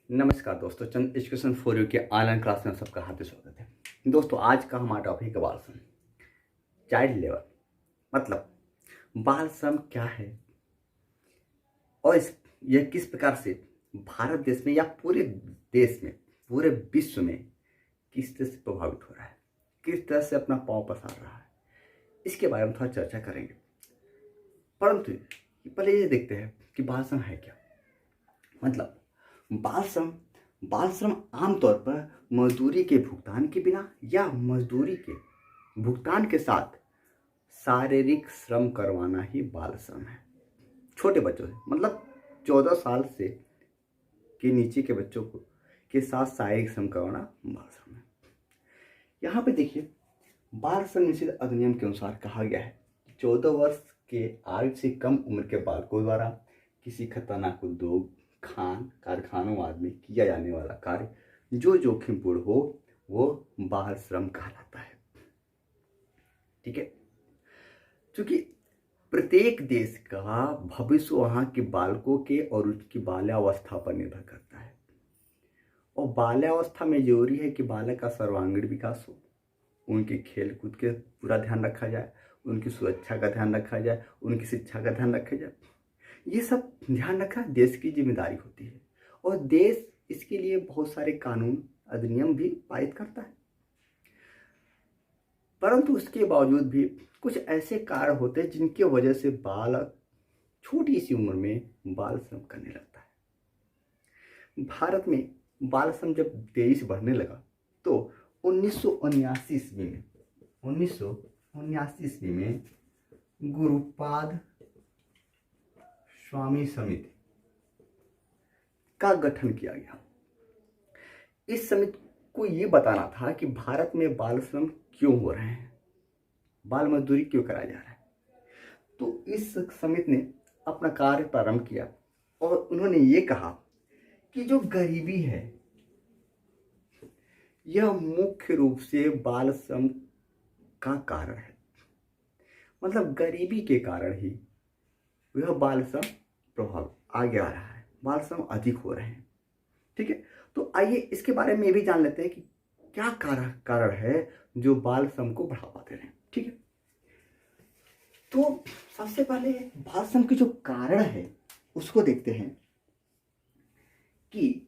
नमस्कार दोस्तों, चंद education for you के ऑनलाइन क्लास में सबका हार्दिक स्वागत है। दोस्तों, आज का हमारा टॉपिक है बाल श्रम। चाइल्ड लेबर मतलब बाल श्रम क्या है और यह किस प्रकार से भारत देश में या पूरे देश में, पूरे विश्व में किस तरह से प्रभावित हो रहा है, किस तरह से अपना पांव पसार रहा है, इसके बारे में थोड़ा चर्चा करेंगे। परंतु पहले ये देखते हैं कि बाल श्रम है क्या। मतलब बाल श्रम आमतौर पर मजदूरी के भुगतान के बिना या मजदूरी के भुगतान के साथ शारीरिक श्रम करवाना ही बाल श्रम है। छोटे बच्चों से मतलब 14 साल से के नीचे के बच्चों को के साथ शारीरिक श्रम करवाना बाल श्रम है। यहाँ पे देखिए, बाल श्रम निषेध अधिनियम के अनुसार कहा गया है 14 वर्ष के आयु से कम उम्र के बालकों द्वारा किसी खतरनाक उद्योग, कारखानों आदि में किया जाने वाला कार्य जो जोखिमपूर्ण हो वो बाल श्रम कहलाता है। ठीक है, क्योंकि प्रत्येक देश का भविष्य वहाँ के बालकों के और उसकी बाल्यावस्था पर निर्भर करता है। और बाल्यावस्था में जरूरी है कि बालक का सर्वांगीण विकास हो, उनके खेल कूद के पूरा ध्यान रखा जाए, उनकी सुरक्षा का ध्यान रखा जाए, उनकी शिक्षा का ध्यान रखा जाए। ये सब ध्यान रखना देश की जिम्मेदारी होती है और देश इसके लिए बहुत सारे कानून अधिनियम भी पारित करता है। परंतु उसके बावजूद भी कुछ ऐसे कारण होते हैं जिनकी वजह से बालक छोटी सी उम्र में बाल श्रम करने लगता है। भारत में बाल श्रम जब तेजी से बढ़ने लगा तो 1979 ईस्वी में गुरुपाद स्वामी समिति का गठन किया गया। इस समिति को यह बताना था कि भारत में बाल श्रम क्यों हो रहे हैं, बाल मजदूरी क्यों कराया जा रहा है। तो इस समिति ने अपना कार्य प्रारंभ किया और उन्होंने ये कहा कि जो गरीबी है यह मुख्य रूप से बाल श्रम का कारण है। मतलब गरीबी के कारण ही यह बाल श्रम प्रभाव आगे आ रहा है, बाल श्रम अधिक हो रहे हैं। ठीक है, तो आइए इसके बारे में ये भी जान लेते हैं कि क्या कारण है जो बाल श्रम को बढ़ावा दे रहे हैं। ठीक है, तो सबसे पहले बाल श्रम के जो कारण है उसको देखते हैं कि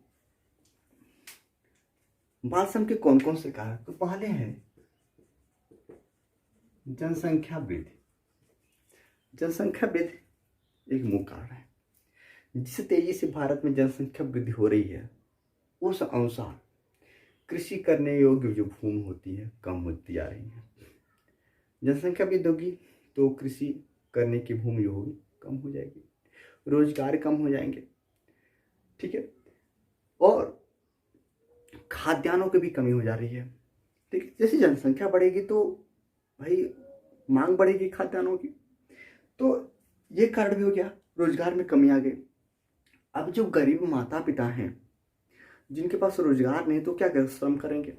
बाल श्रम के कौन कौन से कारण। तो पहले है जनसंख्या वृद्धि। जनसंख्या वृद्धि एक मुख्य कारण है। जिस तेजी से भारत में जनसंख्या वृद्धि हो रही है उस अनुसार कृषि करने योग्य जो भूमि होती है कम होती जा रही है। जनसंख्या वृद्धि होगी तो कृषि करने की भूमि जो होगी कम हो जाएगी, रोजगार कम हो जाएंगे। ठीक है, और खाद्यान्नों की भी कमी हो जा रही है। ठीक है, जैसे जनसंख्या बढ़ेगी तो भाई मांग बढ़ेगी खाद्यान्नों की, तो ये कारण भी हो गया, रोजगार में कमी आ गई। अब जो गरीब माता पिता हैं जिनके पास रोजगार नहीं तो क्या करें, श्रम करेंगे,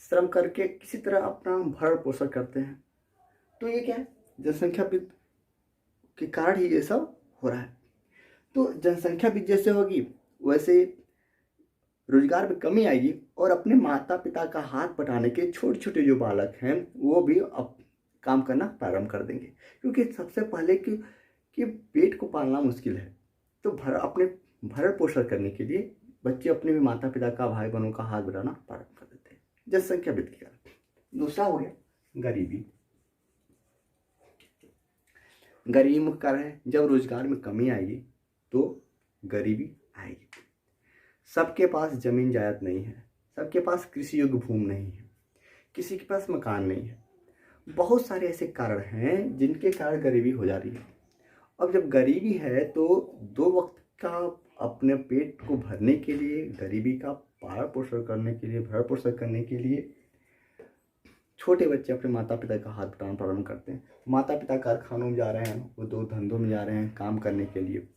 श्रम करके किसी तरह अपना भरण पोषण करते हैं। तो ये क्या है, जनसंख्या वृद्धि के कारण ही ये सब हो रहा है। तो जनसंख्या वृद्धि जैसे होगी वैसे रोजगार में कमी आएगी और अपने माता पिता का हाथ बटाने के छोटे छोटे जो बालक हैं वो भी अब काम करना प्रारंभ कर देंगे। क्योंकि सबसे पहले कि पेट को पालना मुश्किल है, तो अपने भरण पोषण करने के लिए बच्चे अपने भी माता पिता का, भाई बहनों का हाथ बढ़ाना प्रारंभ कर देते हैं जनसंख्या वृद्धि के कारण। दूसरा हो गया गरीबी। गरीबी मुख्य कारण है। जब रोजगार में कमी आएगी तो गरीबी आएगी। सबके पास जमीन जायदाद नहीं है, सबके पास कृषि योग्य भूमि नहीं है, किसी के पास मकान नहीं है। बहुत सारे ऐसे कारण हैं जिनके कारण गरीबी हो जा रही है। अब जब गरीबी है तो दो वक्त का अपने पेट को भरने के लिए, गरीबी का पालन पोषण करने के लिए, भरण पोषण करने के लिए छोटे बच्चे अपने माता पिता का हाथ बटाना प्रारंभ करते हैं। माता पिता कारखानों में जा रहे हैं, वो दो धंधों में जा रहे हैं काम करने के लिए,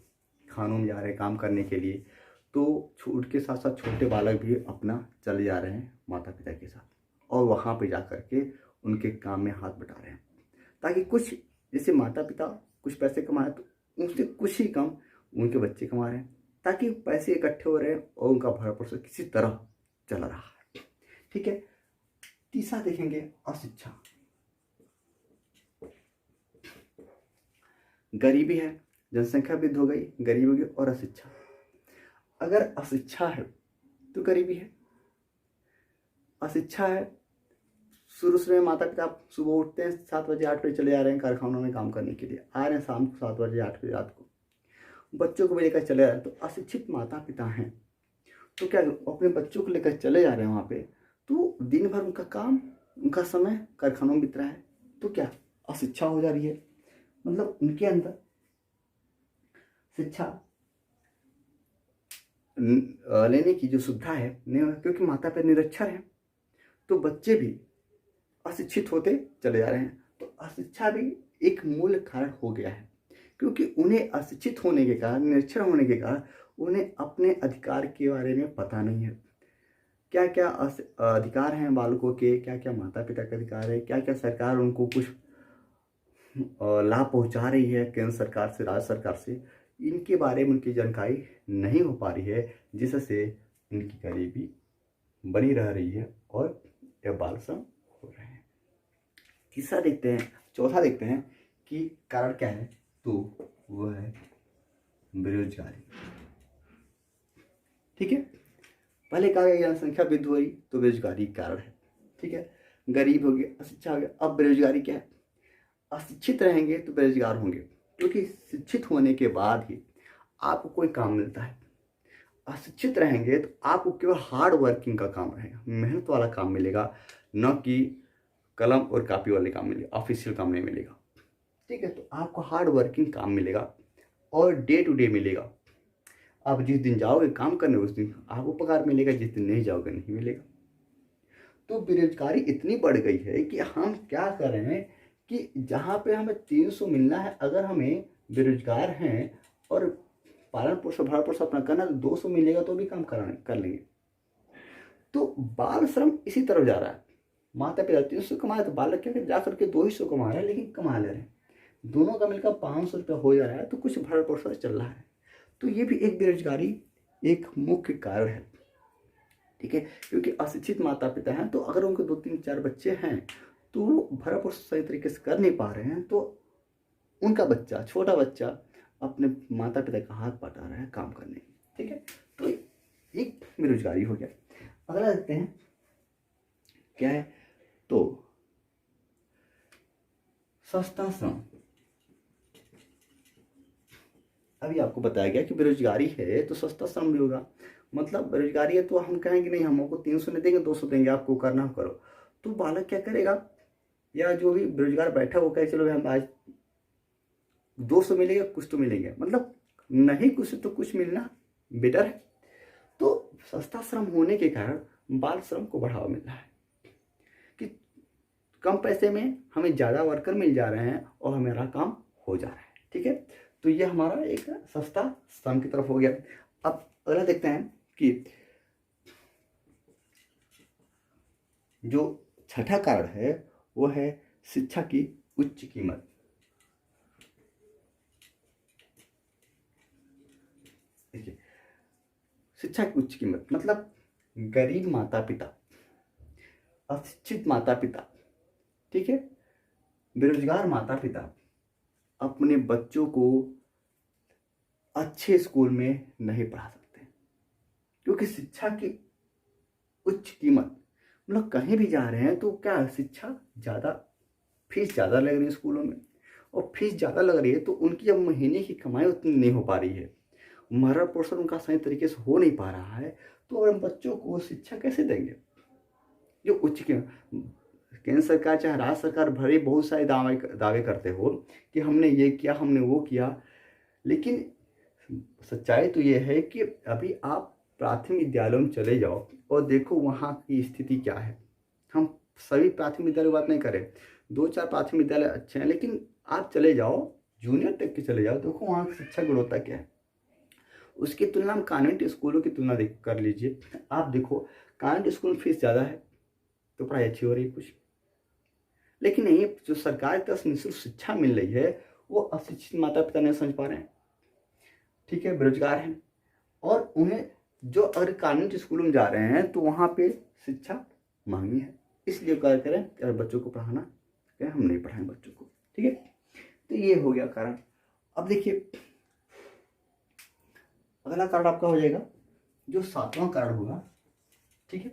खानों में जा रहे हैं काम करने के लिए, तो उनके साथ साथ छोटे बालक भी अपना चले जा रहे हैं माता पिता के साथ और वहाँ पे जा कर के उनके काम में हाथ बटा रहे हैं, ताकि कुछ जैसे माता पिता कुछ पैसे कमाए तो उनसे कुछ ही कम उनके बच्चे कमा रहे हैं, ताकि पैसे इकट्ठे हो रहे हैं और उनका भरण पोषण किसी तरह चल रहा है। ठीक है, तीसरा देखेंगे अशिक्षा। गरीबी है, जनसंख्या वृद्धि हो गई, गरीबी हो गई और अशिक्षा। अगर अशिक्षा है तो गरीबी है, अशिक्षा है। शुरू से माता पिता सुबह उठते हैं 7 बजे 8 बजे चले जा रहे हैं कारखानों में काम करने के लिए, आ रहे हैं शाम को 7 बजे 8 बजे रात को, बच्चों को भी लेकर चले जा रहे हैं। तो अशिक्षित माता पिता हैं तो क्या अपने बच्चों को लेकर चले जा रहे हैं वहाँ पे, तो दिन भर उनका काम, उनका समय कारखानों में बीत रहा है, तो क्या अशिक्षा हो जा रही है। मतलब उनके अंदर शिक्षा लेने की जो सुविधा है नहीं, क्योंकि माता पिता निरक्षर हैं तो बच्चे भी अशिक्षित होते चले जा रहे हैं। तो अशिक्षा भी एक मूल कारण हो गया है, क्योंकि उन्हें अशिक्षित होने के कारण, निरक्षर होने के कारण उन्हें अपने अधिकार के बारे में पता नहीं है। क्या क्या अधिकार हैं बालकों के, क्या क्या माता पिता के अधिकार है, क्या क्या सरकार उनको कुछ लाभ पहुंचा रही है केंद्र सरकार से, राज्य सरकार से, इनके बारे में उनकी जानकारी नहीं हो पा रही है, जिससे उनकी गरीबी बनी रह रही है और यह बाल श्रम हो रहे हैं। तीसरा देखते हैं, चौथा देखते हैं कि कारण क्या है, तो वह है बेरोजगारी। ठीक है, पहले कहा गया जनसंख्या वृद्धि हुई तो बेरोजगारी कारण है। ठीक है, गरीब हो गए, अशिक्षा हो गया, अब बेरोजगारी क्या है, अशिक्षित रहेंगे तो बेरोजगार होंगे, क्योंकि शिक्षित होने के बाद ही आपको कोई काम मिलता है। अशिक्षित रहेंगे तो आपको केवल हार्ड वर्किंग का काम रहेगा, मेहनत वाला काम मिलेगा, न कि कलम और कापी वाले काम मिलेगा, ऑफिशियल काम नहीं मिलेगा। ठीक है, तो आपको हार्ड वर्किंग काम मिलेगा और डे टू डे मिलेगा। आप जिस दिन जाओगे काम करने उस दिन आपको पगार मिलेगा, जिस दिन नहीं जाओगे नहीं मिलेगा। तो बेरोजगारी इतनी बढ़ गई है कि हम क्या कर रहे हैं कि जहाँ पे हमें 300 मिलना है, अगर हमें बेरोजगार हैं और पालन पोषण भरण पोषण अपना करना, तो 200 मिलेगा तो भी काम कर लेंगे। तो बाल श्रम इसी तरफ जा रहा है। माता पिता 300 कमा रहे तो बालक क्या जा करके 200 कमा रहे हैं, लेकिन कमा ले रहे हैं, दोनों का मिलकर 500 रुपया हो जा रहा है, तो कुछ भरण पोषण चल रहा है। तो ये भी एक बेरोजगारी एक मुख्य कारण है। ठीक है, क्योंकि अशिक्षित माता पिता हैं तो अगर उनके 2 3 4 बच्चे हैं तो भरण पोषण सही तरीके से कर नहीं पा रहे हैं, तो उनका बच्चा, छोटा बच्चा अपने माता पिता का हाथ बटा रहा है काम करने। ठीक है, तो एक बेरोजगारी हो गया। अगला देखते हैं क्या है, तो सस्ता श्रम। अभी आपको बताया गया कि बेरोजगारी है तो सस्ता श्रम भी होगा। मतलब बेरोजगारी है तो हम कहेंगे नहीं हमको 300 नहीं देंगे 200 देंगे, आपको करना करो। तो बालक क्या करेगा, या जो भी बेरोजगार बैठा वो कहे चलो हम आज 200 मिलेगा, कुछ तो मिलेंगे, मतलब नहीं कुछ तो कुछ मिलना बेटर है। तो सस्ता श्रम होने के कारण बाल श्रम को बढ़ावा मिल रहा है कि कम पैसे में हमें ज़्यादा वर्कर मिल जा रहे हैं और हमारा काम हो जा रहा है। ठीक है, तो ये हमारा एक सस्ता श्रम की तरफ हो गया। अब अगला देखते हैं कि जो छठा कारण है वो है शिक्षा की उच्च कीमत। देखिए, शिक्षा की उच्च कीमत मतलब गरीब माता पिता, अशिक्षित माता पिता, ठीक है, बेरोजगार माता पिता अपने बच्चों को अच्छे स्कूल में नहीं पढ़ा सकते, क्योंकि शिक्षा की उच्च कीमत, मतलब कहीं भी जा रहे हैं तो क्या शिक्षा ज़्यादा, फीस ज़्यादा लग रही है स्कूलों में, और फीस ज़्यादा लग रही है तो उनकी जब महीने की कमाई उतनी नहीं हो पा रही है, भरण पोषण उनका सही तरीके से हो नहीं पा रहा है, तो हम बच्चों को शिक्षा कैसे देंगे जो उच्च कीमत। केंद्र सरकार चाहे राज्य सरकार भले बहुत सारे दावे करते हो कि हमने ये किया हमने वो किया, लेकिन सच्चाई तो ये है कि अभी आप प्राथमिक विद्यालयों में चले जाओ और देखो वहाँ की स्थिति क्या है। हम सभी प्राथमिक विद्यालय की बात नहीं करें, 2-4 प्राथमिक विद्यालय अच्छे हैं, लेकिन आप चले जाओ जूनियर तक के चले जाओ, देखो वहाँ की शिक्षा गुणवत्ता क्या है। उसकी तुलना में कॉन्वेंट स्कूलों की तुलना कर लीजिए, आप देखो कॉन्वेंट स्कूल में फीस ज़्यादा है तो पढ़ाई अच्छी हो रही है कुछ, लेकिन नहीं जो सरकार की तरफ से निःशुल्क शिक्षा मिल रही है वो अशिक्षित माता पिता नहीं समझ पा रहे हैं। ठीक है, बेरोजगार हैं और उन्हें जो अगर कॉन्वेंट स्कूल में जा रहे हैं तो वहाँ पे शिक्षा महंगी है, इसलिए क्या करें अगर बच्चों को पढ़ाना कहें हम नहीं पढ़ाएं बच्चों को। ठीक है, तो ये हो गया कारण। अब देखिए अगला कारण आपका हो जाएगा जो 7वां कारण होगा, ठीक है,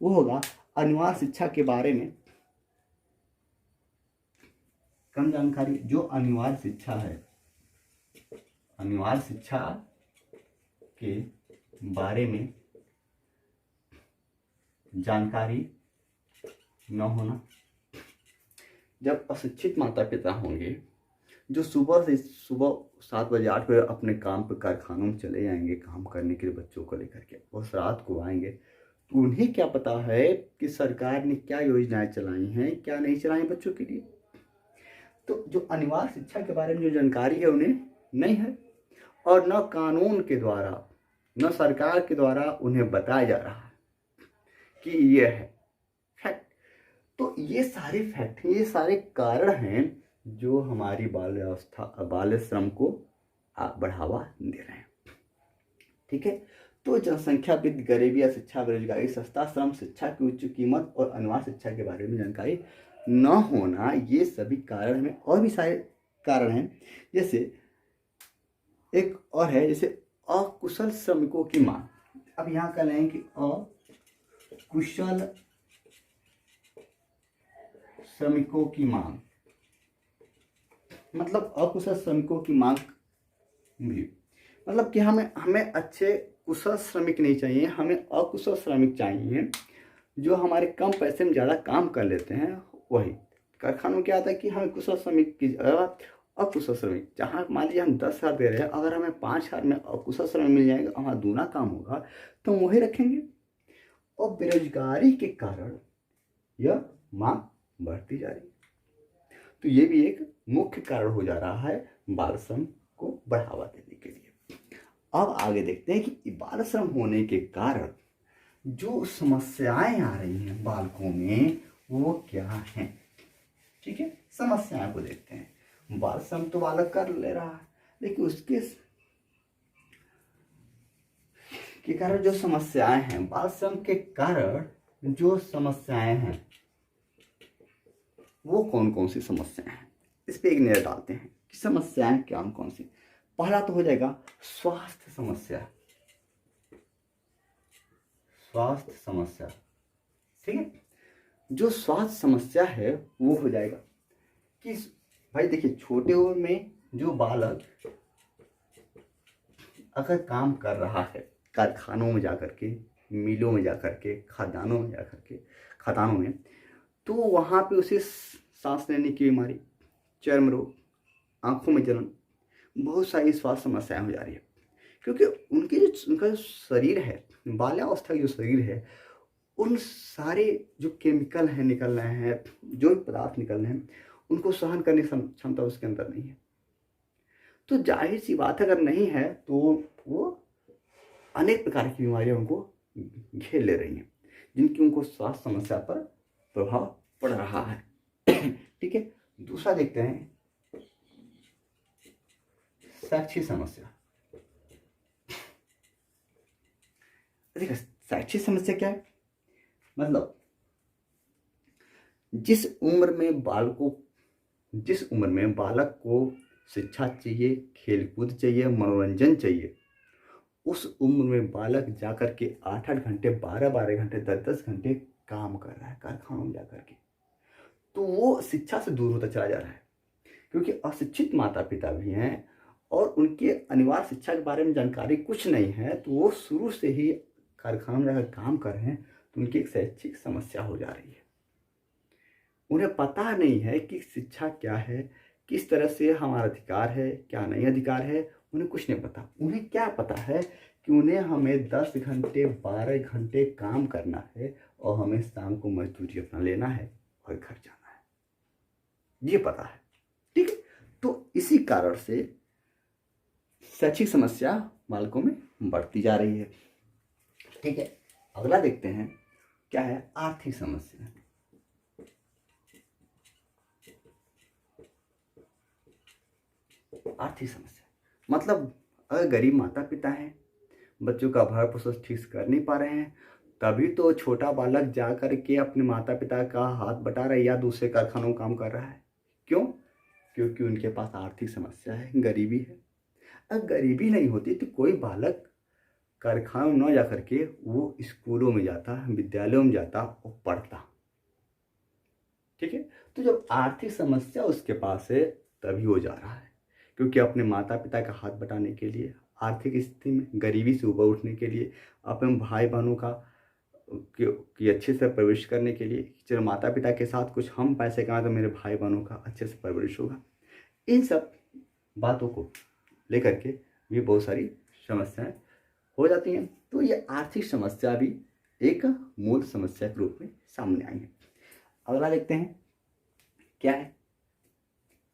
वो होगा अनिवार्य शिक्षा के बारे में कम जानकारी। जो अनिवार्य शिक्षा है, अनिवार्य शिक्षा के बारे में जानकारी न होना। जब अशिक्षित माता पिता होंगे जो सुबह 7 बजे 8 बजे अपने काम पर कारखानों में चले जाएंगे काम करने के लिए बच्चों को लेकर के, और रात को आएंगे, तो उन्हें क्या पता है कि सरकार ने क्या योजनाएं चलाई हैं क्या नहीं चलाई बच्चों के लिए। तो जो अनिवार्य शिक्षा के बारे में जो जानकारी है उन्हें नहीं है, और न कानून के द्वारा न सरकार के द्वारा उन्हें बताया जा रहा है कि ये है फैक्ट। तो ये सारे फैक्ट, ये सारे कारण हैं जो हमारी बाल श्रम को बढ़ावा दे रहे हैं। ठीक है, तो जनसंख्या वृद्धि, गरीबी, शिक्षा, बेरोजगारी, सस्ता श्रम, शिक्षा की उच्च कीमत और अनिवार्य शिक्षा के बारे में जानकारी न होना, ये सभी कारण हमें, और भी सारे कारण हैं। जैसे एक और है, जैसे अकुशल श्रमिकों की मांग। अब यहाँ कह लें कि अकुशल श्रमिकों की मांग, मतलब अकुशल श्रमिकों की मांग भी, मतलब कि हमें अच्छे कुशल श्रमिक नहीं चाहिए, हमें अकुशल श्रमिक चाहिए जो हमारे कम पैसे में ज़्यादा काम कर लेते हैं। वही कारखानों में क्या आता है कि हमें कुशल श्रमिक की जगह अकुशल श्रमिक, जहाँ मान लीजिए हम 10,000 दे रहे हैं, अगर हमें 5,000 में अकुशल श्रमिक मिल जाएगा, हमारा दूना काम होगा, तो हम वही रखेंगे। और बेरोजगारी के कारण यह मांग बढ़ती जा रही है, तो ये भी एक मुख्य कारण हो जा रहा है बाल श्रम को बढ़ावा देने के लिए। अब आगे देखते हैं कि बाल श्रम होने के कारण जो समस्याएं आ रही हैं बालकों में वो क्या हैं। ठीक है, समस्याओं को देखते हैं। बाल श्रम तो बालक कर ले रहा है, लेकिन उसके के कारण जो समस्याएं हैं, बाल श्रम के कारण जो समस्याएं हैं वो कौन कौन सी समस्याएं हैं, इस पे एक नजर डालते हैं कि समस्याएं क्या कौन सी। पहला तो हो जाएगा स्वास्थ्य समस्या, स्वास्थ्य समस्या। ठीक है, जो स्वास्थ्य समस्या है वो हो जाएगा कि भाई देखिए छोटे उम्र में जो बालक अगर काम कर रहा है कारखानों में जाकर के, मिलों में जाकर के, खदानों में जाकर के, खदानों में, तो वहाँ पे उसे सांस लेने की बीमारी, चर्म रोग, आंखों में जलन, बहुत सारी स्वास्थ्य समस्याएं हो जा रही है। क्योंकि उनका जो शरीर है, बाल्यावस्था का जो शरीर है, उन सारे जो केमिकल हैं निकल रहे हैं, जो भी पदार्थ निकल रहे हैं, उनको सहन करने की क्षमता उसके अंदर नहीं है। तो जाहिर सी बात है अगर नहीं है तो वो अनेक प्रकार की बीमारियां उनको घेर ले रही हैं, जिनकी उनको स्वास्थ्य समस्या पर प्रभाव पड़ रहा है। ठीक है, दूसरा देखते हैं शैक्षिक समस्या। देखिए शैक्षिक समस्या क्या है, मतलब जिस उम्र में बालक को शिक्षा चाहिए, खेलकूद चाहिए, मनोरंजन चाहिए, उस उम्र में बालक जाकर के 8-8 घंटे, 12-12 घंटे, 10-10 घंटे काम कर रहा है कारखानों में जाकर के, तो वो शिक्षा से दूर होता चला जा रहा है। क्योंकि अशिक्षित माता पिता भी हैं और उनके अनिवार्य शिक्षा के बारे में जानकारी कुछ नहीं है, तो वो शुरू से ही कारखानों में जाकर काम कर रहे हैं, तो उनकी एक शैक्षिक समस्या हो जा रही है। उन्हें पता नहीं है कि शिक्षा क्या है, किस तरह से हमारा अधिकार है, क्या नहीं अधिकार है, उन्हें कुछ नहीं पता। उन्हें क्या पता है कि हमें 10 घंटे 12 घंटे काम करना है और हमें शाम को मजदूरी अपना लेना है और घर जाना है, ये पता है। ठीक है, तो इसी कारण से शैक्षिक समस्या बालकों में बढ़ती जा रही है। ठीक है, अगला देखते हैं क्या है, आर्थिक समस्या। आर्थिक समस्या मतलब अगर गरीब माता पिता हैं, बच्चों का भरण पोषण ठीक से कर नहीं पा रहे हैं, तभी तो छोटा बालक जा कर के अपने माता पिता का हाथ बटा रहा है या दूसरे कारखानों में काम कर रहा है। क्यों? क्योंकि उनके पास आर्थिक समस्या है, गरीबी है। अगर गरीबी नहीं होती तो कोई बालक कारखानों में न जा करके वो स्कूलों में जाता, विद्यालयों में जाता और पढ़ता। ठीक है, तो जब आर्थिक समस्या उसके पास है तभी वो जा रहा है, क्योंकि अपने माता पिता का हाथ बटाने के लिए, आर्थिक स्थिति में गरीबी से ऊपर उठने के लिए, अपने भाई बहनों का की अच्छे से परवरिश करने के लिए, चलो माता पिता के साथ कुछ हम पैसे कमाए तो मेरे भाई बहनों का अच्छे से परवरिश होगा। इन सब बातों को लेकर के भी बहुत सारी समस्याएं हो जाती हैं। तो ये आर्थिक समस्या भी एक मूल समस्या के रूप में सामने आई है। अगला देखते हैं क्या है,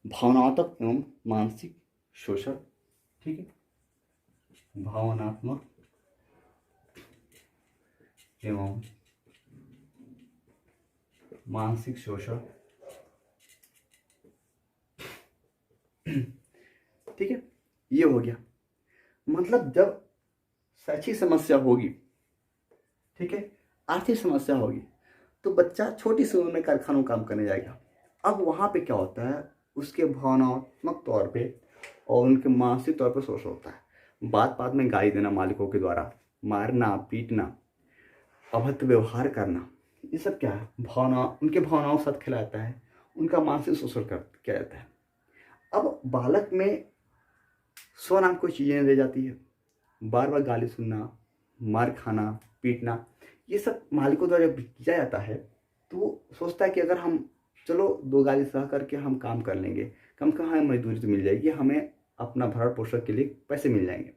भावनात्मक एवं मानसिक शोषण। ठीक है, भावनात्मक एवं मानसिक शोषण। ठीक है, ये हो गया। मतलब जब शैक्षिक समस्या होगी, ठीक है, आर्थिक समस्या होगी, तो बच्चा छोटी सी उम्र में कारखानों काम करने जाएगा। अब वहाँ पे क्या होता है, उसके भावनात्मक तौर पे और उनके मानसिक तौर पे शोषण होता है। बात बात में गाली देना मालिकों के द्वारा, मारना, पीटना, अभद्र व्यवहार करना, ये सब क्या है, उनके भावनाओं के साथ खिलाता है, उनका मानसिक शोषण किया जाता है। अब बालक में सौ नाम कोई चीज़ें रह जाती है, बार बार गाली सुनना, मार खाना, पीटना, ये सब मालिकों द्वारा किया जाता है। तो वो सोचता है कि अगर हम चलो 2 गाली सह करके हम काम कर लेंगे, कम से कम हमें मजदूरी तो मिल जाएगी, हमें अपना भरण पोषण के लिए पैसे मिल जाएंगे।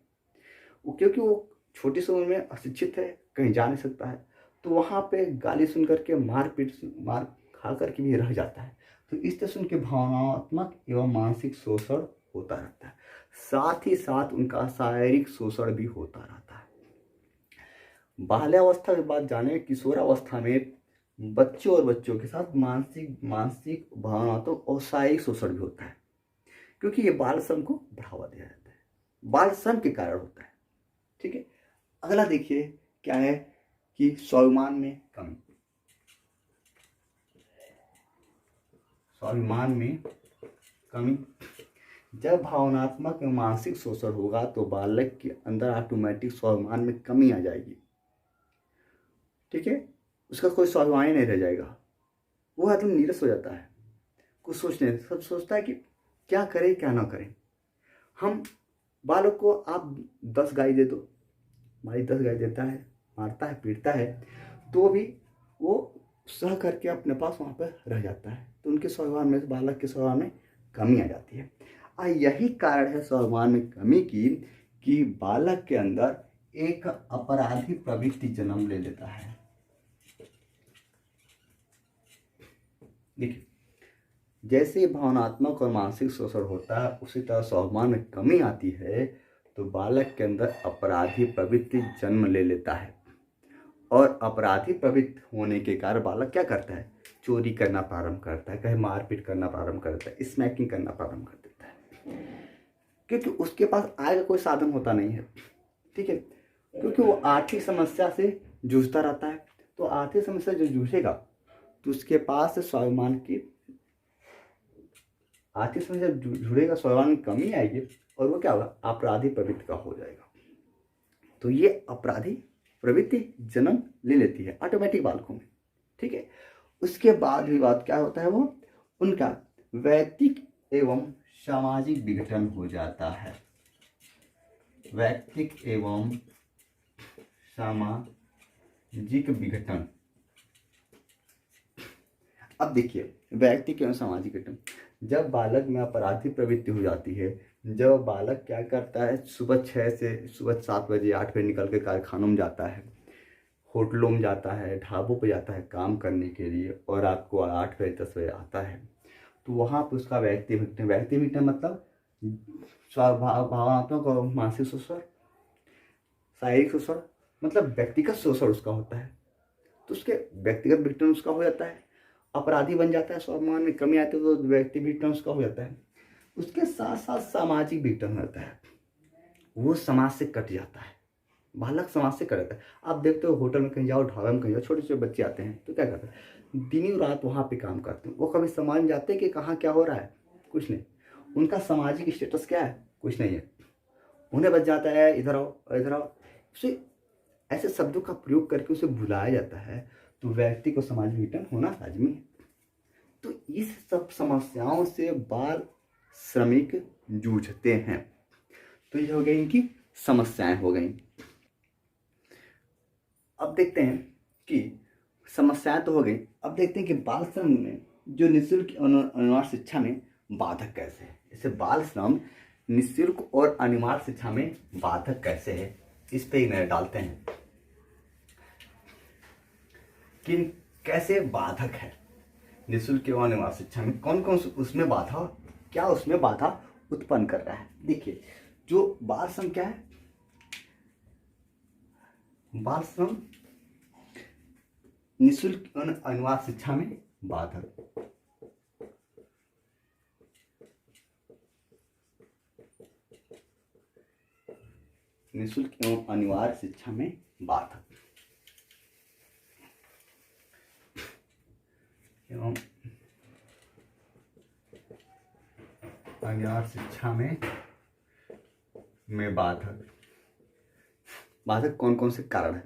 वो क्योंकि वो छोटी सी उम्र में अशिक्षित है, कहीं जा नहीं सकता है, तो वहाँ पे गाली सुन करके मार खा करके भी रह जाता है। तो इस तरह से उनके भावनात्मक एवं मानसिक शोषण होता रहता है, साथ ही साथ उनका शारीरिक शोषण भी होता रहता है। बाल्यावस्था के बाद जाने किशोरावस्था में बच्चों और बच्चों के साथ मानसिक भावनात्मक और शारीरिक शोषण भी होता है, क्योंकि ये बाल श्रम को बढ़ावा दिया जाता है, बाल श्रम के कारण होता है। ठीक है, अगला देखिए क्या है कि स्वाभिमान में कमी। स्वाभिमान में कमी, जब भावनात्मक एवं मानसिक शोषण होगा तो बालक के अंदर ऑटोमेटिक स्वाभिमान में कमी आ जाएगी। ठीक है, उसका कोई स्वाभिमान ही नहीं रह जाएगा, वो एकदम नीरस हो जाता है, कुछ सोचने सब सोचता है कि क्या करें क्या ना करें। हम बालक को आप 10 गाली दे दो, मालिक 10 गाली देता है, मारता है, पीटता है, तो भी वो सह करके अपने पास वहाँ पर रह जाता है। तो उनके स्वाभिमान में, बालक के स्वाभिमान में कमी आ जाती है। यही कारण है स्वाभिमान में कमी की कि बालक के अंदर एक अपराधी प्रवृत्ति जन्म ले लेता है। देखिए, जैसे भावनात्मक और मानसिक शोषण होता है, उसी तरह स्वाभिमान में कमी आती है तो बालक के अंदर अपराधी प्रवृत्ति जन्म ले लेता है। और अपराधी प्रवृत्ति होने के कारण बालक क्या करता है, चोरी करना प्रारंभ करता है, कहीं मारपीट करना प्रारंभ करता है, स्मैकिंग करना प्रारंभ कर देता है, क्योंकि उसके पास आय का कोई साधन होता नहीं है। ठीक है, क्योंकि वो आर्थिक समस्या से जूझता रहता है। तो आर्थिक समस्या जो जूझेगा तो उसके पास स्वाभिमान की, आर्थिक समस्या जुड़ेगा, स्वाभिमान में कमी आएगी और वो क्या होगा, अपराधी प्रवृत्ति का हो जाएगा। तो ये अपराधी प्रवृत्ति जन्म ले लेती है ऑटोमेटिक बालकों में। ठीक है, उसके बाद भी बात क्या होता है, वो उनका वैयक्तिक एवं सामाजिक विघटन हो जाता है। वैयक्तिक एवं सामाजिक विघटन। अब देखिए, वैयक्तिक एवं सामाजिक विघटन, जब बालक में अपराधी प्रवृत्ति हो जाती है, जब बालक क्या करता है, सुबह 6 से सुबह 7 बजे 8 बजे निकल के कारखानों में जाता है, होटलों में जाता है, ढाबों पे जाता है काम करने के लिए, और रात को 8 बजे 10 बजे आता है, तो वहाँ पर उसका व्यक्ति विघटन मतलब भावनात्मक और मानसिक शोषण, शारीरिक शोषण, मतलब व्यक्तिगत शोषण उसका होता है। तो उसके व्यक्तिगत विघटन उसका हो जाता है, अपराधी बन जाता है, स्वाभिमान में कमी आती है तो व्यक्ति विघटन उसका हो जाता है। उसके साथ साथ सामाजिक विघटन होता है, वो समाज से कट जाता है। बालक समाज से करता है। आप देखते हो होटल में कहीं जाओ, ढाबा में कहीं जाओ, छोटे छोटे बच्चे आते हैं तो क्या करते हैं, दिन ही रात वहाँ पे काम करते हैं। वो कभी समझ जाते हैं कि कहाँ क्या हो रहा है, कुछ नहीं। उनका सामाजिक स्टेटस क्या है, कुछ नहीं है। उन्हें बच जाता है इधर आओ इधर आओ। उसे ऐसे शब्दों का प्रयोग करके उसे भुलाया जाता है, तो व्यक्ति को समाज में रिटर्न होना लाजमी है। तो इस सब समस्याओं से बाल श्रमिक जूझते हैं। तो ये हो गई इनकी समस्याएं हो गई। अब देखते हैं कि समस्याएं तो हो गई, अब देखते हैं कि बाल श्रम में जो निःशुल्क अनिवार्य शिक्षा में बाधक कैसे है। जैसे बाल श्रम निःशुल्क और अनिवार्य शिक्षा में बाधक कैसे है, इस पे एक नजर डालते हैं कि कैसे बाधक है निःशुल्क एवं अनिवार्य शिक्षा में, कौन कौन उसमें बाधा, क्या उसमें बाधा उत्पन्न कर रहा है। देखिए, जो बाल श्रम क्या है, बाल श्रम निःशुल्क एवं अनिवार्य शिक्षा में बाधक। निःशुल्क एवं अनिवार्य शिक्षा में बाधक एवं अनिवार्य शिक्षा में बाधक। बाधक कौन कौन से कारण है,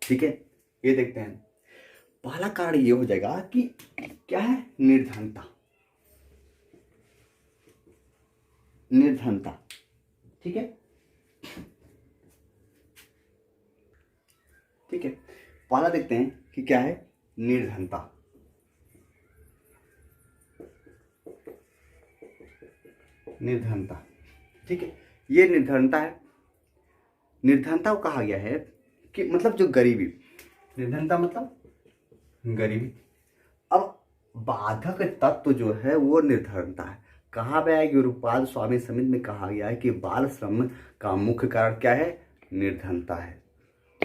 ठीक है, ये देखते हैं। पहला कारण ये हो जाएगा कि क्या है, निर्धनता। निर्धनता, ठीक है, ठीक है। पहला देखते हैं कि क्या है, निर्धनता। निर्धनता, ठीक है, ये निर्धनता है। निर्धनता को कहा गया है कि मतलब जो गरीबी, निर्धनता मतलब गरीबी। अब बाधक तत्व जो है वो निर्धनता है। कहा गया है, गुरुपाद स्वामी समिति में कहा गया है कि बाल श्रम का मुख्य कारण क्या है, निर्धनता है,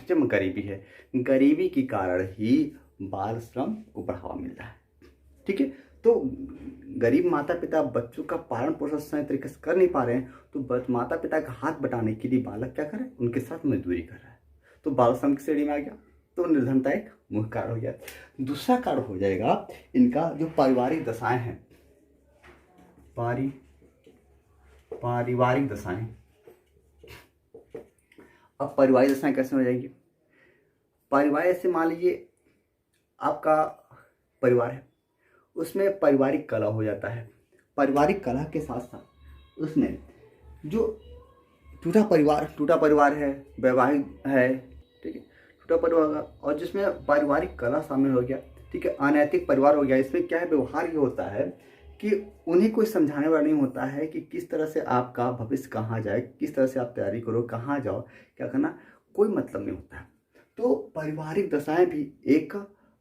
जब गरीबी है। गरीबी के कारण ही बाल श्रम को बढ़ावा मिल रहा है, ठीक है। तो गरीब माता पिता बच्चों का पालन पोषण सही तरीके से कर नहीं पा रहे हैं, तो माता पिता का हाथ बटाने के लिए बालक क्या करे, उनके साथ मजदूरी कर रहा है, तो बाल श्रम की श्रेणी में आ गया। तो निर्धनता एक मुख्य कारण हो गया। दूसरा कारण हो जाएगा इनका जो पारिवारिक दशाएं हैं, पारिवारिक दशाएं। अब पारिवारिक दशाएं कैसे हो जाएंगी, पारिवारिक से मान लीजिए आपका परिवार है, उसमें पारिवारिक कलह हो जाता है। पारिवारिक कलह के साथ साथ उसमें जो टूटा परिवार है, वैवाहिक है, ठीक है, टूटा परिवार, और जिसमें पारिवारिक कलह शामिल हो गया, ठीक है, अनैतिक परिवार हो गया। इसमें क्या है, व्यवहार ये होता है कि उन्हें कोई समझाने वाला नहीं होता है कि किस तरह से आपका भविष्य कहाँ जाए, किस तरह से आप तैयारी करो, कहाँ जाओ, क्या करना, कोई मतलब नहीं होता है। तो पारिवारिक दशाएं भी एक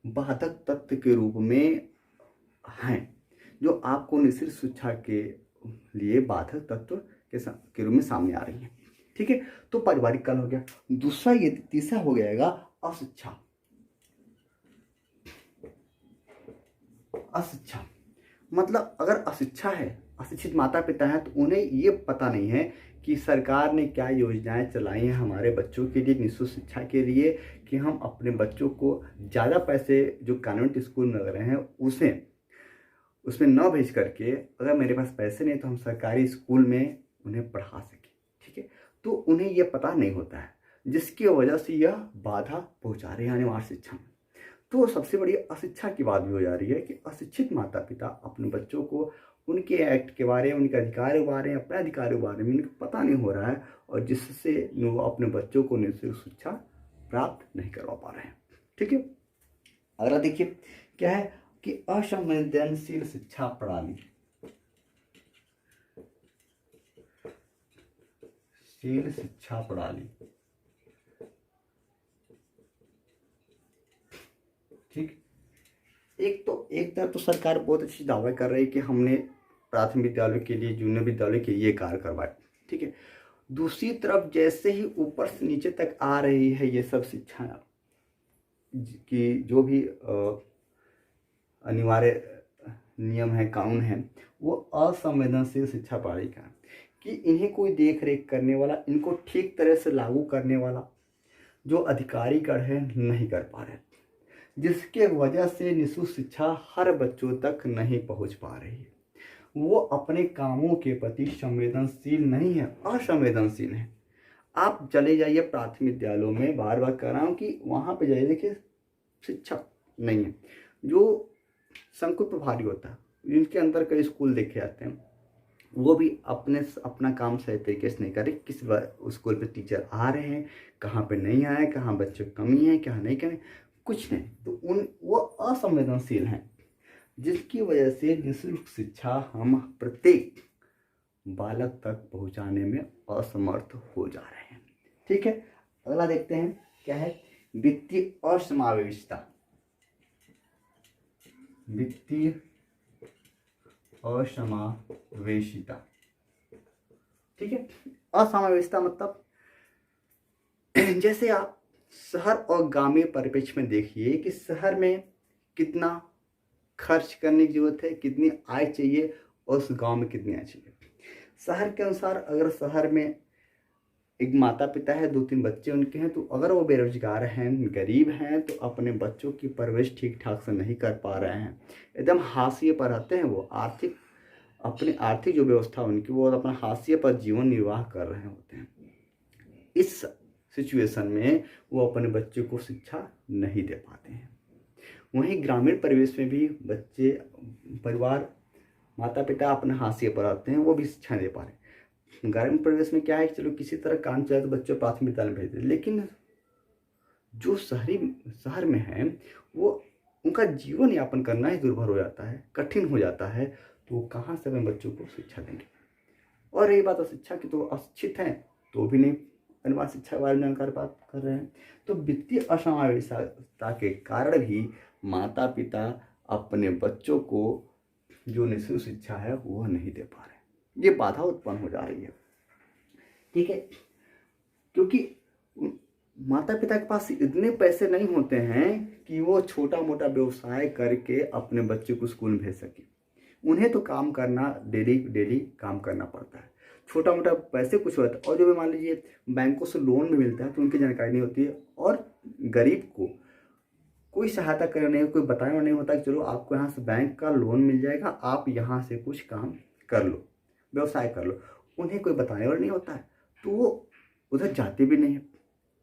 बाधक तत्व के रूप में हैं, जो आपको निःशुल्क शिक्षा के लिए बाधक तत्व के रूप में सामने आ रही हैं, ठीक है। तो पारिवारिक कलह हो गया। दूसरा, ये तीसरा हो जाएगा अशिक्षा। अशिक्षा मतलब अगर अशिक्षा है, अशिक्षित माता पिता हैं, तो उन्हें ये पता नहीं है कि सरकार ने क्या योजनाएं चलाई हैं हमारे बच्चों के लिए, निःशुल्क शिक्षा के लिए, कि हम अपने बच्चों को ज़्यादा पैसे जो कॉन्वेंट स्कूल में लग रहे हैं उसमें न भेज करके, अगर मेरे पास पैसे नहीं तो हम सरकारी स्कूल में उन्हें पढ़ा सकें, ठीक है। तो उन्हें यह पता नहीं होता है, जिसकी वजह से यह बाधा पहुंचा रही है अनिवार्य शिक्षा में। तो सबसे बड़ी अशिक्षा की बात भी हो जा रही है कि अशिक्षित माता पिता अपने बच्चों को उनके एक्ट के बारे में, उनके अधिकार के बारे में, अपने अधिकार के बारे में उनको पता नहीं हो रहा है, और जिससे वो अपने बच्चों को निःशुल्क शिक्षा प्राप्त नहीं करवा पा रहे हैं, ठीक है। अगला देखिए क्या है कि असंवेदनशील शिक्षा प्रणाली। शिक्षा प्रणाली, ठीक। एक तरफ तो सरकार बहुत अच्छी दावा कर रही है कि हमने प्राथमिक विद्यालय के लिए, जूनियर विद्यालय के लिए कार्य करवाए, ठीक है। दूसरी तरफ जैसे ही ऊपर से नीचे तक आ रही है ये सब शिक्षा की जो भी अनिवार्य नियम है, कानून है, वो असंवेदनशील शिक्षा प्रणाली का, कि इन्हें कोई देख रेख करने वाला, इनको ठीक तरह से लागू करने वाला जो अधिकारीगण है नहीं कर पा रहे, जिसके वजह से निःशुल्क शिक्षा हर बच्चों तक नहीं पहुंच पा रही है। वो अपने कामों के प्रति संवेदनशील नहीं है, असंवेदनशील है। आप चले जाइए प्राथमिक विद्यालयों में, बार बार कह रहा हूँ कि वहाँ पे जाइए, देखिए शिक्षा नहीं है। जो संकुल प्रभारी होता है, जिनके अंदर कई स्कूल देखे जाते हैं, वो भी अपना काम सही तरीके से नहीं कर रहे। किस स्कूल पे टीचर आ रहे हैं, कहाँ पे नहीं आए, कहाँ बच्चों की कमी है, कहाँ नहीं करें, कुछ नहीं। तो वो असंवेदनशील हैं, जिसकी वजह से निःशुल्क शिक्षा हम प्रत्येक बालक तक पहुंचाने में असमर्थ हो जा रहे हैं। ठीक है, अगला देखते हैं क्या है, वित्तीय असमावेशिता। वित्तीय असमावेशिता, ठीक है। असमावेशिता मतलब जैसे आप शहर और ग्रामीण परिप्रेक्ष्य में देखिए कि शहर में कितना खर्च करने की जरूरत है, कितनी आय चाहिए, और उस गांव में कितनी आय चाहिए। शहर के अनुसार अगर शहर में एक माता पिता है, 2-3 बच्चे उनके हैं, तो अगर वो बेरोजगार हैं, गरीब हैं, तो अपने बच्चों की परवरिश ठीक ठाक से नहीं कर पा रहे हैं, एकदम हाशिए पर रहते हैं। वो अपनी आर्थिक जो व्यवस्था उनकी, वो अपना हाशिए पर जीवन निर्वाह कर रहे होते हैं। इस सिचुएशन में वो अपने बच्चे को शिक्षा नहीं दे पाते हैं। वहीं ग्रामीण परिवेश में भी बच्चे, परिवार, माता पिता अपने हाशिए पर आते हैं, वो भी शिक्षा नहीं दे पा रहे। ग्रामीण परिवेश में क्या है कि चलो किसी तरह काम चले तो बच्चों प्राथमिक विद्यालय में भेज दें, लेकिन जो शहर में है, वो उनका जीवन यापन करना ही दुर्भर हो जाता है, कठिन हो जाता है। तो वो कहाँ से अपने बच्चों को शिक्षा देंगे। और रही बात अशिक्षा की, तो अशिक्षित हैं तो भी नहीं अनिवार्य शिक्षा के बारे में जानकारी बात कर रहे हैं। तो वित्तीय असमावेशिता के कारण भी माता पिता अपने बच्चों को जो निःशुल्क शिक्षा है वो नहीं दे पा रहे। ये बाधा उत्पन्न हो जा रही है, ठीक है, क्योंकि माता पिता के पास इतने पैसे नहीं होते हैं कि वो छोटा मोटा व्यवसाय करके अपने बच्चे को स्कूल में भेज सके। उन्हें तो काम करना, डेली काम करना पड़ता है। छोटा मोटा पैसे कुछ होता है, और जो भी मान लीजिए बैंकों से लोन भी मिलता है तो उनकी जानकारी नहीं होती है, और गरीब को कोई सहायता करने नहीं, कोई बताना नहीं होता कि चलो आपको यहाँ से बैंक का लोन मिल जाएगा, आप यहाँ से कुछ काम कर लो, व्यवसाय कर लो। उन्हें कोई बताने वाला नहीं होता है, तो वो उधर जाते भी नहीं है।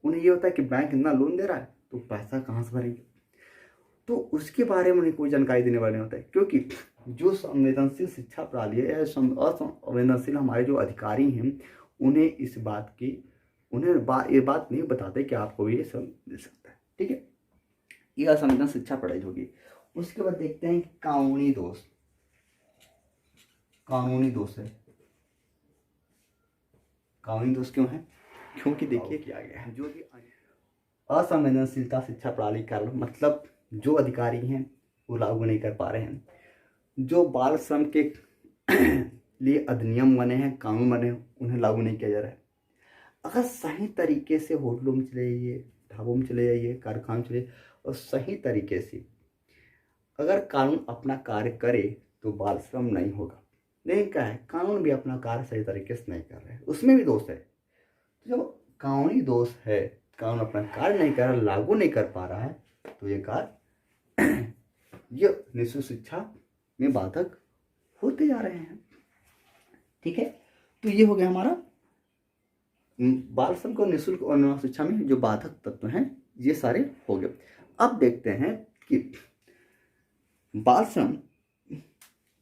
उन्हें ये होता है कि बैंक इतना लोन दे रहा है तो पैसा कहाँ से भरेंगे, तो उसके बारे में उन्हें कोई जानकारी देने वाला नहीं होता है। क्योंकि जो संवेदनशील शिक्षा प्रणाली है, असंवेदनशील हमारे जो अधिकारी हैं, उन्हें इस बात की ये बात नहीं बताते कि आपको ये सब मिल सकता है, ठीक है। यह असंवेदनशील शिक्षा प्रणाली होगी। उसके बाद देखते हैं कानूनी दोष। कानूनी दोष है, कानूनी दोष क्यों है? क्योंकि देखिए क्या गया है, जो भी असंवेदनशीलता शिक्षा प्रणाली का मतलब जो अधिकारी हैं वो लागू नहीं कर पा रहे हैं। जो बाल श्रम के लिए अधिनियम बने हैं, कानून बने हैं, उन्हें लागू नहीं किया जा रहा है। अगर सही तरीके से होटलों में चले जाइए, ढाबों में चले जाइए, कारखानों में चले, और सही तरीके से अगर कानून अपना कार्य करे तो बाल श्रम नहीं होगा। लेकिन क्या है, कानून भी अपना कार्य सही तरीके से नहीं कर रहे हैं, उसमें भी दोष है। तो जब कानूनी दोष है, कानून अपना कार्य नहीं कर रहा, लागू नहीं कर पा रहा है, तो ये कार्य ये निःशुल्क शिक्षा में बाधक होते जा रहे हैं, ठीक है। तो ये हो गया हमारा बाल श्रम को निःशुल्क और शिक्षा में जो बाधक तत्व हैं, ये सारे हो गए। अब देखते हैं कि बाल श्रम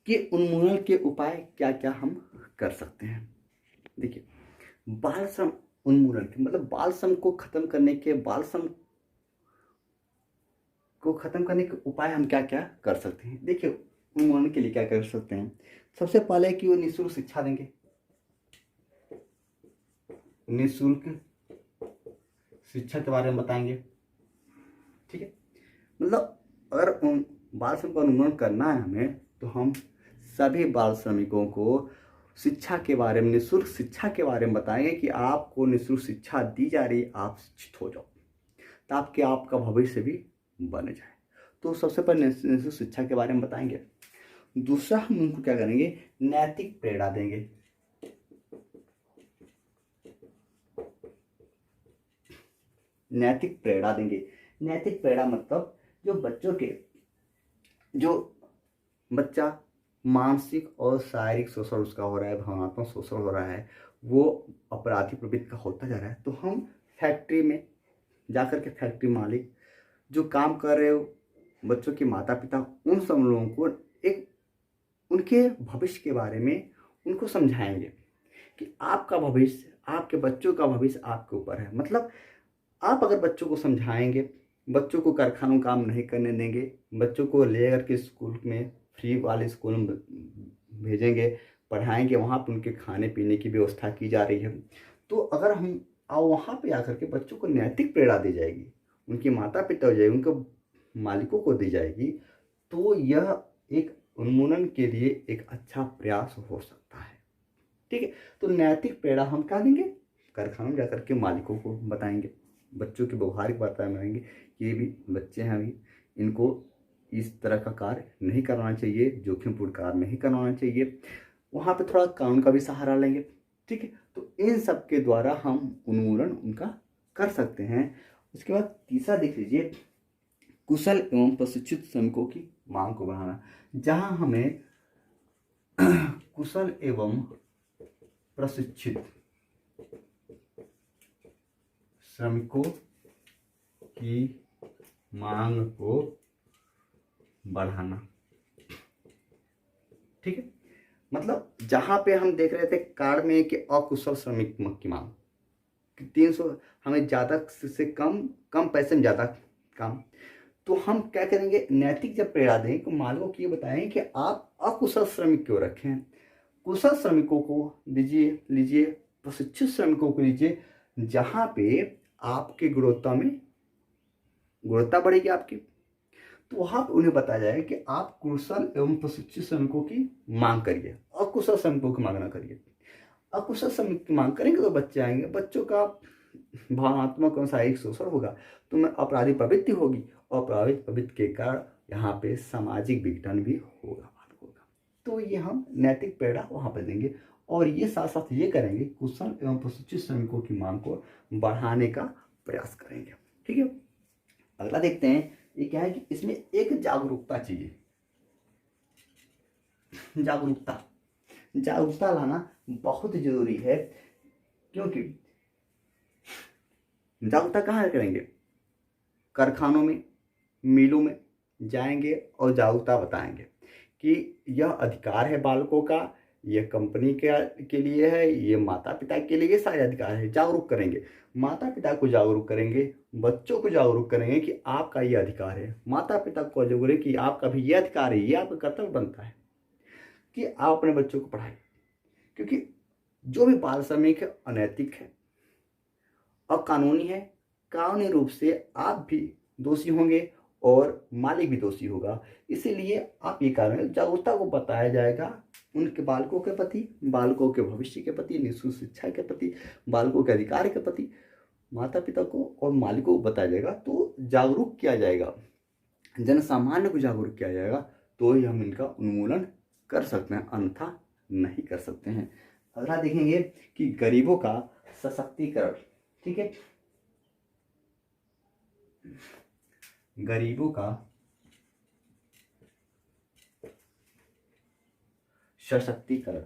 के उन्मूलन के उपाय क्या क्या हम कर सकते हैं। देखिए, बाल श्रम उन्मूलन के मतलब बाल श्रम को खत्म करने के, बाल श्रम को खत्म करने के उपाय हम क्या क्या कर सकते हैं। देखिए, उन्मूलन के लिए क्या कर सकते हैं। सबसे पहले कि वो निःशुल्क शिक्षा देंगे, निःशुल्क शिक्षा के बारे में बताएंगे, ठीक है। मतलब अगर बाल श्रम का उन्मूलन करना है हमें, तो हम सभी बाल श्रमिकों को शिक्षा के बारे में, निःशुल्क शिक्षा के बारे में बताएंगे कि आपको निःशुल्क शिक्षा दी जा रही, आप शिक्षित हो जाओ ताकि आपका भविष्य भी बन जाए। तो सबसे पहले निःशुल्क शिक्षा के बारे में बताएंगे। दूसरा, हम उनको क्या करेंगे, नैतिक प्रेरणा देंगे। नैतिक प्रेरणा देंगे। नैतिक प्रेरणा मतलब जो बच्चों के जो बच्चा मानसिक और शारीरिक शोषण उसका हो रहा है, भावनात्मक शोषण हो रहा है, वो अपराधी प्रवृत्ति का होता जा रहा है, तो हम फैक्ट्री में जाकर के फैक्ट्री मालिक जो काम कर रहे हो, बच्चों के माता पिता, उन सब लोगों को एक उनके भविष्य के बारे में उनको समझाएंगे कि आपका भविष्य, आपके बच्चों का भविष्य आपके ऊपर है। मतलब आप अगर बच्चों को समझाएंगे, बच्चों को कारखानों काम नहीं करने देंगे, बच्चों को ले करके स्कूल में फ्री वाले स्कूल में भेजेंगे, पढ़ाएंगे, वहाँ पर उनके खाने पीने की व्यवस्था की जा रही है, तो अगर हम वहाँ पे आकर के बच्चों को नैतिक प्रेरणा दी जाएगी, उनके माता पिता हो जाएगी, उनके मालिकों को दी जाएगी, तो यह एक उन्मूलन के लिए एक अच्छा प्रयास हो सकता है। ठीक है, तो नैतिक प्रेरणा हम क्या देंगे, कारखानों में जाकर के मालिकों को बताएंगे, बच्चों की व्यवहारिक बातें बताएंगे कि ये भी बच्चे हैं, अभी इनको इस तरह का कार्य नहीं करवाना चाहिए, जोखिमपूर्ण कार्य नहीं करवाना चाहिए, वहाँ पे थोड़ा कानून का भी सहारा लेंगे। ठीक है, तो इन सब के द्वारा हम उन्मूलन उनका कर सकते हैं। उसके बाद तीसरा देख लीजिए, कुशल एवं प्रशिक्षित श्रमिकों की मांग को बढ़ाना। जहां हमें कुशल एवं प्रशिक्षित श्रमिकों की मांग को बढ़ाना। ठीक है, मतलब जहां पे हम देख रहे थे कार्ड में कि अकुशल श्रमिक की मांग 300, हमें ज़्यादा से कम पैसे में ज़्यादा काम, तो हम क्या करेंगे, नैतिक जब प्रेरणा दें तो मालिकों को ये बताएं कि आप अकुशल श्रमिक क्यों रखें, कुशल श्रमिकों को लीजिए, प्रशिक्षित श्रमिकों को लीजिए, जहाँ पे आपकी गुणवत्ता बढ़ेगी आपकी, तो वहाँ पे उन्हें बताया जाएगा कि आप कुशल एवं प्रशिक्षित श्रमिकों की मांग करिए, अकुशल श्रमिकों की मांग ना करिए। अकुशल श्रमिक की मांग करेंगे तो बच्चे आएंगे, बच्चों का भावनात्मक और शारीरिक शोषण होगा, तो में अपराधी प्रवृत्ति होगी, और अपराधी प्रवृत्ति के कारण यहाँ पे सामाजिक विघटन भी होगा। तो ये हम नैतिक प्रेरणा वहाँ पर देंगे, और ये साथ साथ ये करेंगे, कुशल एवं प्रशिक्षित श्रमिकों की मांग को बढ़ाने का प्रयास करेंगे। ठीक है, अगला देखते हैं, ये क्या है कि इसमें एक जागरूकता चाहिए। जागरूकता लाना बहुत जरूरी है, क्योंकि जागरूकता कहाँ करेंगे, कारखानों में, मिलों में जाएंगे और जागरूकता बताएंगे कि यह अधिकार है बालकों का, यह कंपनी के लिए है, ये माता पिता के लिए, ये सारे अधिकार है। जागरूक करेंगे, माता पिता को जागरूक करेंगे, बच्चों को जागरूक करेंगे कि आपका ये अधिकार है, माता पिता को जागरूक करेंगे कि आपका भी ये अधिकार है, ये आपका कर्तव्य बनता है कि आप अपने बच्चों को पढ़ाएं। क्योंकि जो भी बाल श्रमिक है अनैतिक है, अकानूनी है, कानूनी रूप से आप भी दोषी होंगे और मालिक भी दोषी होगा। इसीलिए आप ये कारण जागरूकता को बताया जाएगा उनके बालकों के प्रति, बालकों के भविष्य के प्रति, निःशुल्क शिक्षा के प्रति, बालकों के अधिकार के प्रति माता पिता को और मालिकों को बताया जाएगा। तो जागरूक किया जाएगा, जन सामान्य को जागरूक किया जाएगा, तो ही हम इनका उन्मूलन कर सकते हैं, अन्यथा नहीं कर सकते हैं। अगला देखेंगे कि गरीबों का सशक्तिकरण। ठीक है, गरीबों का सशक्तिकरण।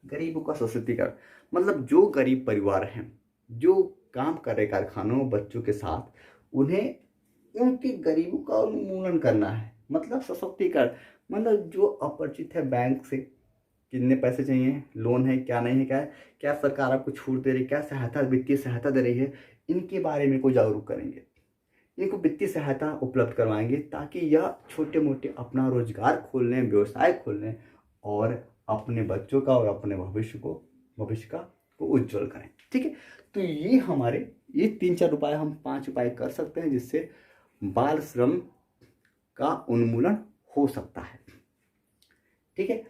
गरीबों का सशक्तिकरण मतलब जो गरीब परिवार हैं, जो काम कर रहे कारखानों बच्चों के साथ, उन्हें उनके गरीबों का उन्मूलन करना है। मतलब सशक्तिकरण मतलब जो अपरिचित है, बैंक से कितने पैसे चाहिए, लोन है क्या नहीं है, क्या सरकार आपको छूट दे रही है, क्या सहायता, वित्तीय सहायता दे रही है, इनके बारे में को जागरूक करेंगे, इनको वित्तीय सहायता उपलब्ध करवाएंगे, ताकि यह छोटे मोटे अपना रोजगार खोल लें, व्यवसाय खोल लें, और अपने बच्चों का और अपने भविष्य का उज्जवल करें। ठीक है, तो ये हमारे 3-4 उपाय, हम 5 उपाय कर सकते हैं जिससे बाल श्रम का उन्मूलन हो सकता है। ठीक है,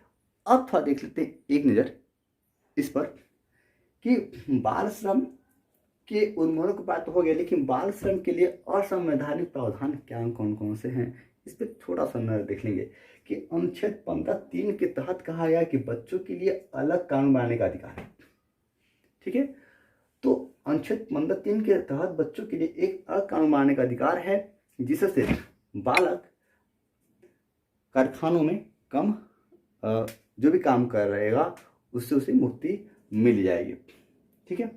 अब थोड़ा देख लेते हैं एक नज़र इस पर कि बाल श्रम के उन्मूलन की बात तो हो गया, लेकिन बाल श्रम के लिए असंवैधानिक प्रावधान क्या कौन कौन से हैं, इस पर थोड़ा सा नजर देख लेंगे कि अनुच्छेद 15(3) के तहत कहा गया कि बच्चों के लिए अलग कानून बनाने का अधिकार है। ठीक है, तो अनुच्छेद 15(3) के तहत बच्चों के लिए एक अलग कानून बनाने का अधिकार है, जिससे बालक कारखानों में कम जो भी काम कर रहेगा उससे उसे मुक्ति मिल जाएगी। ठीक है,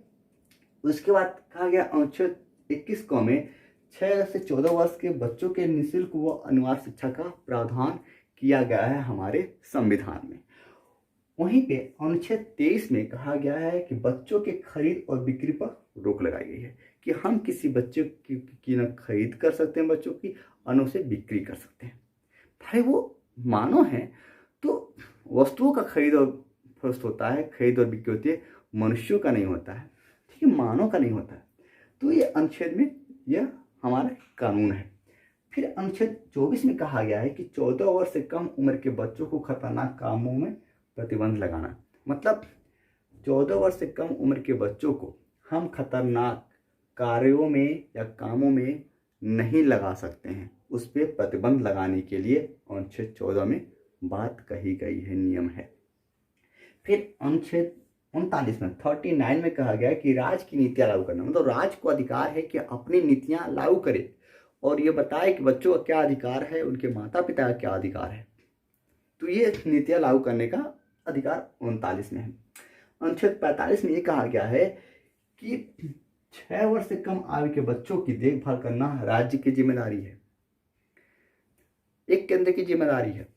उसके बाद कहा गया अनुच्छेद 21 क में 6 से 14 वर्ष के बच्चों के निःशुल्क व अनिवार्य शिक्षा का प्रावधान किया गया है हमारे संविधान में। वहीं पे अनुच्छेद 23 में कहा गया है कि बच्चों के खरीद और बिक्री पर रोक लगाई गई है, कि हम किसी बच्चे की न खरीद कर सकते हैं बच्चों की, और न उसे बिक्री कर सकते हैं। भाई वो मानव है तो वस्तुओं का खरीद और फरोख्त होता है, खरीद और बिक्री होती है, मनुष्यों का नहीं होता है। ठीक है, मानव का नहीं होता है। तो ये अनुच्छेद में यह हमारा कानून है। फिर अनुच्छेद 24 में कहा गया है कि 14 वर्ष से कम उम्र के बच्चों को खतरनाक कामों में प्रतिबंध लगाना। मतलब 14 वर्ष से कम उम्र के बच्चों को हम खतरनाक कार्यों में या कामों में नहीं लगा सकते हैं, उस पर प्रतिबंध लगाने के लिए अनुच्छेद 14 में बात कही गई है, नियम है। फिर अनुच्छेद 39 में 39 में कहा गया कि राज्य की नीतियां लागू करना, मतलब राज्य को अधिकार है कि अपनी नीतियां लागू करे और ये बताए कि बच्चों का क्या अधिकार है, उनके माता पिता का क्या अधिकार है। तो ये नीतियां लागू करने का अधिकार 39 में है। अनुच्छेद 45 में ये कहा गया है कि 6 वर्ष से कम आयु के बच्चों की देखभाल करना राज्य की जिम्मेदारी है, एक केंद्र की जिम्मेदारी है,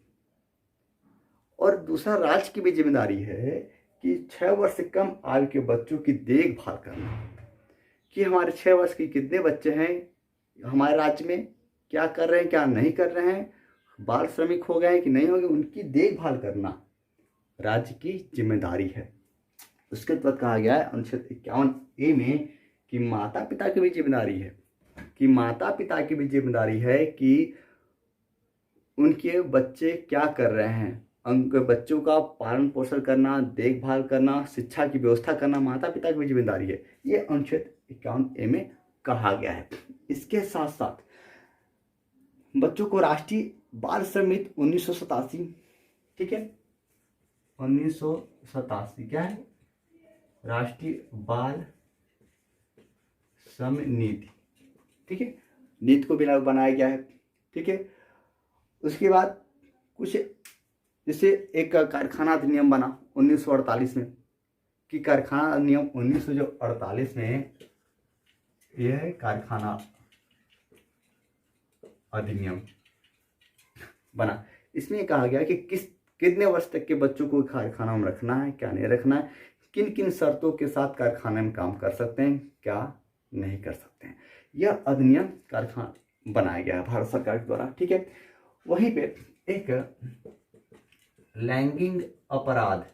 और दूसरा राज्य की भी जिम्मेदारी है कि 6 वर्ष से कम आयु के बच्चों की देखभाल करना, कि हमारे 6 वर्ष के कितने बच्चे हैं हमारे राज्य में, क्या कर रहे हैं क्या नहीं कर रहे हैं, बाल श्रमिक हो गए हैं कि नहीं हो गए, उनकी देखभाल करना राज्य की जिम्मेदारी है। उसके बाद कहा गया है अनुच्छेद 51A में कि माता पिता की भी जिम्मेदारी है, कि माता पिता की भी जिम्मेदारी है कि उनके बच्चे क्या कर रहे हैं, उनके बच्चों का पालन पोषण करना, देखभाल करना, शिक्षा की व्यवस्था करना माता पिता की भी जिम्मेदारी है। ये अनुच्छेद 51A में कहा गया है। इसके साथ साथ बच्चों को राष्ट्रीय बाल श्रम नीति 1987, ठीक है, 1987 क्या है, राष्ट्रीय बाल श्रम नीति, ठीक है, नीति को भी बनाया गया है। ठीक है, उसके बाद कुछ जैसे एक कारखाना अधिनियम बना 1948 में, कि कारखाना अधिनियम 1948 में यह है कारखाना अधिनियम बना। इसमें कहा गया कि कितने वर्ष तक के बच्चों को कारखाना में रखना है, क्या नहीं रखना है, किन किन शर्तों के साथ कारखाने में काम कर सकते हैं, क्या नहीं कर सकते हैं। यह अधिनियम कारखाना बनाया गया है भारत सरकार के द्वारा। ठीक है, वहीं पे एक लैंगिक अपराध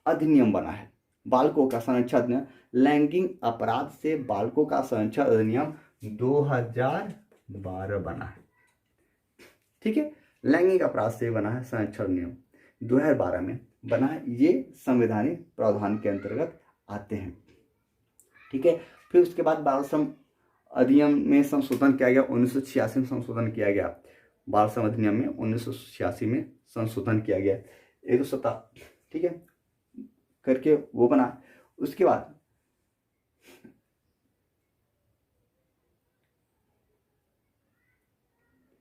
अधिनियम बना है, बालकों का संरक्षण अधिनियम, लैंगिक अपराध से बालकों का संरक्षण अधिनियम 2012 बना है। ठीक है, लैंगिक अपराध से बना है संरक्षण नियम 2012 में बना है। ये संवैधानिक प्रावधान के अंतर्गत आते हैं। ठीक है, फिर उसके बाद बाल श्रम अधिनियम में संशोधन किया गया, 1986 में संशोधन किया गया, बाल श्रम अधिनियम में 1986 में संशोधन किया गया, 107, ठीक है, करके वो बना। उसके बाद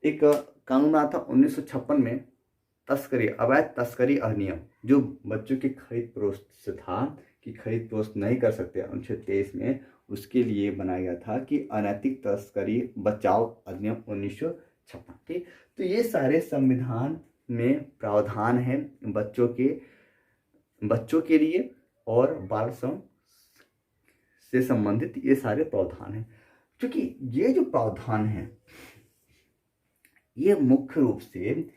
एक कानून बना था 1956 में, तस्करी, अवैध तस्करी अधिनियम, जो बच्चों की खरीद फरोख्त से था कि खरीद फरोख्त नहीं कर सकते, अनुच्छेद 23 में उसके लिए बनाया गया था कि अनैतिक तस्करी बचाओ अधिनियम 1956। ठीक, तो ये सारे संविधान में प्रावधान है बच्चों के लिए और बाल श्रम से संबंधित ये सारे प्रावधान हैं। क्योंकि ये जो प्रावधान है ये मुख्य रूप से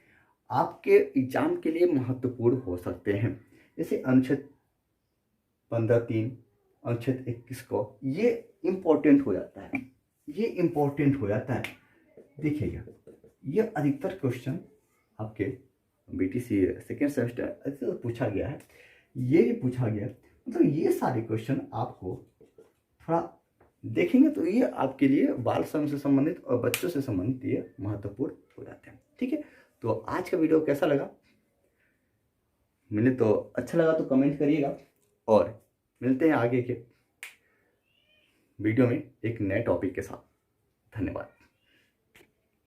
आपके एग्जाम के लिए महत्वपूर्ण हो सकते हैं। जैसे अनुच्छेद 15(3), अनुच्छेद 21 को ये इम्पोर्टेंट हो जाता है, ये इम्पोर्टेंट हो जाता है। देखिएगा, ये अधिकतर क्वेश्चन आपके बीटीसी सेकेंड सेमेस्टर ऐसे पूछा गया है, ये भी पूछा गया, मतलब ये सारे क्वेश्चन आपको थोड़ा देखेंगे तो ये आपके लिए बाल श्रम से संबंधित और बच्चों से संबंधित ये महत्वपूर्ण हो जाते हैं। ठीक है, तो आज का वीडियो कैसा लगा? मिले तो अच्छा लगा तो कमेंट करिएगा और मिलते हैं आगे के वीडियो में एक नए टॉपिक के साथ। धन्यवाद।